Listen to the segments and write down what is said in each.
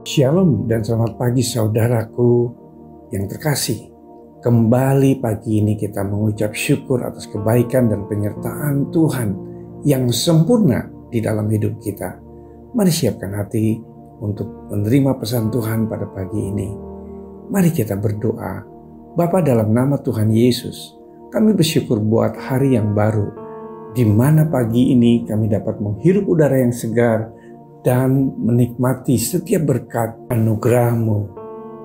Shalom dan selamat pagi saudaraku yang terkasih. Kembali pagi ini kita mengucap syukur atas kebaikan dan penyertaan Tuhan yang sempurna di dalam hidup kita. Mari siapkan hati untuk menerima pesan Tuhan pada pagi ini. Mari kita berdoa. Bapa, dalam nama Tuhan Yesus, kami bersyukur buat hari yang baru, di mana pagi ini kami dapat menghirup udara yang segar dan menikmati setiap berkat anugerah-Mu.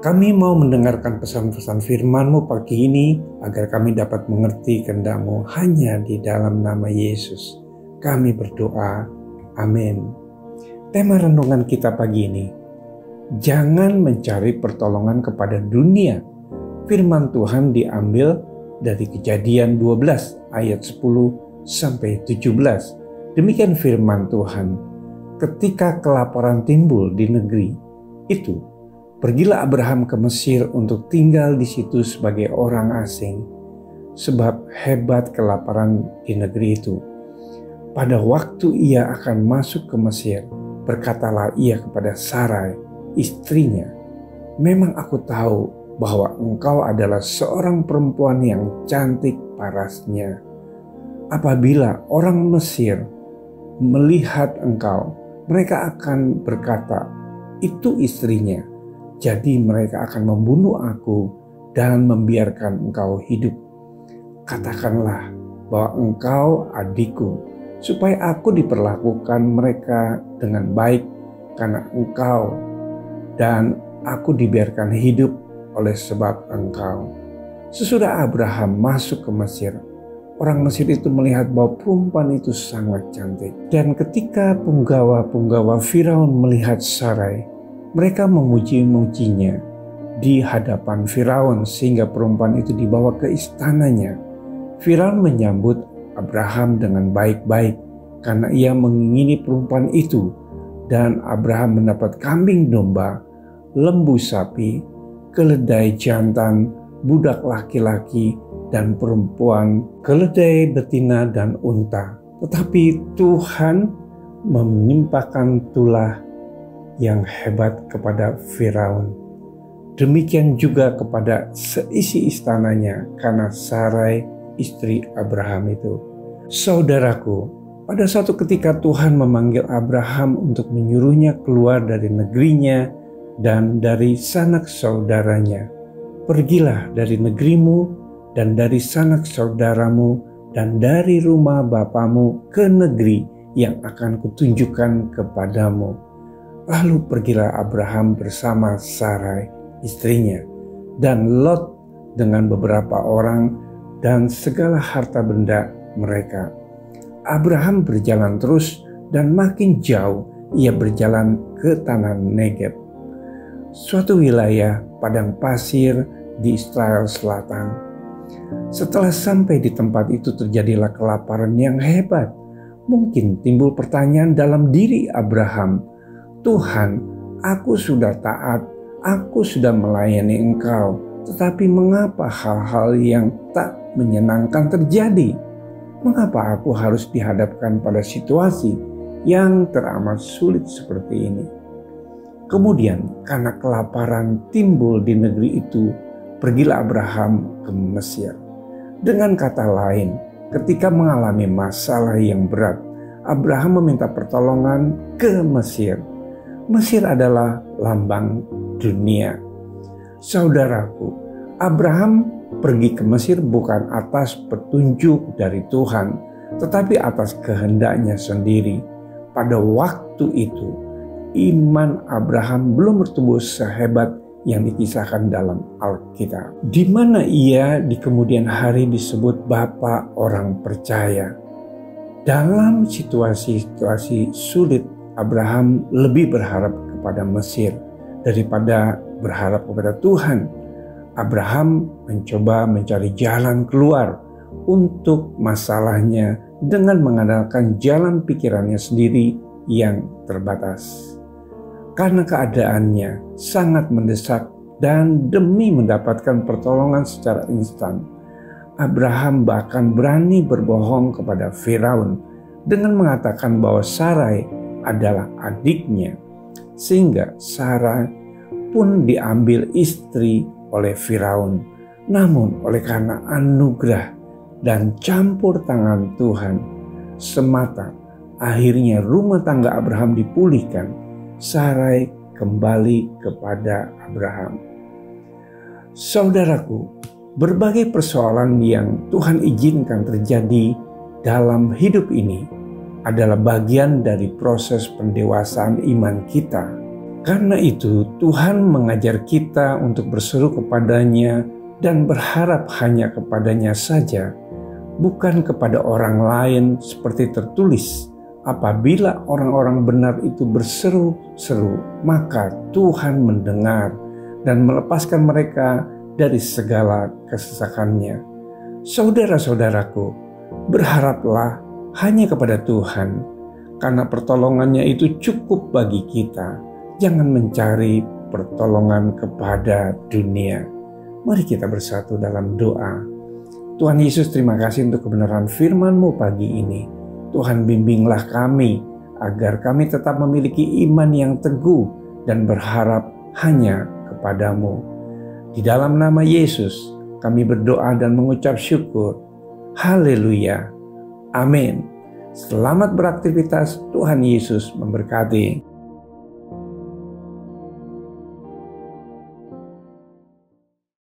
Kami mau mendengarkan pesan-pesan firman-Mu pagi ini agar kami dapat mengerti kehendak-Mu hanya di dalam nama Yesus. Kami berdoa. Amin. Tema renungan kita pagi ini, jangan mencari pertolongan kepada dunia. Firman Tuhan diambil dari Kejadian 12 ayat 10 sampai 17. Demikian firman Tuhan. Ketika kelaparan timbul di negeri itu, pergilah Abraham ke Mesir untuk tinggal di situ sebagai orang asing, sebab hebat kelaparan di negeri itu. Pada waktu ia akan masuk ke Mesir, berkatalah ia kepada Sarai, istrinya, "Memang aku tahu bahwa engkau adalah seorang perempuan yang cantik parasnya. Apabila orang Mesir melihat engkau, mereka akan berkata, itu istrinya. Jadi mereka akan membunuh aku dan membiarkan engkau hidup. Katakanlah bahwa engkau adikku, supaya aku diperlakukan mereka dengan baik karena engkau, dan aku dibiarkan hidup oleh sebab engkau." Sesudah Abraham masuk ke Mesir, orang Mesir itu melihat bahwa perempuan itu sangat cantik. Dan ketika punggawa-punggawa Firaun melihat Sarai, mereka memuji-mujinya di hadapan Firaun sehingga perempuan itu dibawa ke istananya. Firaun menyambut Abraham dengan baik-baik karena ia mengingini perempuan itu. Dan Abraham mendapat kambing domba, lembu sapi, keledai jantan, budak laki-laki, dan perempuan, keledai betina dan unta. Tetapi Tuhan menimpakan tulah yang hebat kepada Firaun. Demikian juga kepada seisi istananya karena Sarai istri Abraham itu. Saudaraku, pada suatu ketika Tuhan memanggil Abraham untuk menyuruhnya keluar dari negerinya dan dari sanak saudaranya. "Pergilah dari negerimu dan dari sanak saudaramu dan dari rumah bapamu ke negeri yang akan kutunjukkan kepadamu." Lalu pergilah Abraham bersama Sarai istrinya dan Lot dengan beberapa orang dan segala harta benda mereka. Abraham berjalan terus dan makin jauh ia berjalan ke tanah Negeb, suatu wilayah padang pasir di Israel Selatan. Setelah sampai di tempat itu terjadilah kelaparan yang hebat. Mungkin timbul pertanyaan dalam diri Abraham, "Tuhan, aku sudah taat, aku sudah melayani Engkau, tetapi mengapa hal-hal yang tak menyenangkan terjadi? Mengapa aku harus dihadapkan pada situasi yang teramat sulit seperti ini?" Kemudian karena kelaparan timbul di negeri itu, pergilah Abraham ke Mesir. Dengan kata lain, ketika mengalami masalah yang berat, Abraham meminta pertolongan ke Mesir. Mesir adalah lambang dunia. Saudaraku, Abraham pergi ke Mesir bukan atas petunjuk dari Tuhan, tetapi atas kehendaknya sendiri. Pada waktu itu, iman Abraham belum bertumbuh sehebat yang dikisahkan dalam Alkitab, di mana ia di kemudian hari disebut Bapa orang percaya. Dalam situasi-situasi sulit, Abraham lebih berharap kepada Mesir daripada berharap kepada Tuhan. Abraham mencoba mencari jalan keluar untuk masalahnya dengan mengandalkan jalan pikirannya sendiri yang terbatas. Karena keadaannya sangat mendesak dan demi mendapatkan pertolongan secara instan, Abraham bahkan berani berbohong kepada Firaun dengan mengatakan bahwa Sarai adalah adiknya sehingga Sarah pun diambil istri oleh Firaun. Namun oleh karena anugerah dan campur tangan Tuhan semata, akhirnya rumah tangga Abraham dipulihkan. Sarai kembali kepada Abraham. Saudaraku, berbagai persoalan yang Tuhan izinkan terjadi dalam hidup ini adalah bagian dari proses pendewasaan iman kita. Karena itu Tuhan mengajar kita untuk berseru kepadanya dan berharap hanya kepadanya saja, bukan kepada orang lain seperti tertulis. Apabila orang-orang benar itu berseru-seru, maka Tuhan mendengar dan melepaskan mereka dari segala kesesakannya. Saudara-saudaraku, berharaplah hanya kepada Tuhan, karena pertolongannya itu cukup bagi kita. Jangan mencari pertolongan kepada dunia. Mari kita bersatu dalam doa. Tuhan Yesus, terima kasih untuk kebenaran firman-Mu pagi ini. Tuhan, bimbinglah kami agar kami tetap memiliki iman yang teguh dan berharap hanya kepadamu. Di dalam nama Yesus kami berdoa dan mengucap syukur. Haleluya. Amin. Selamat beraktivitas. Tuhan Yesus memberkati.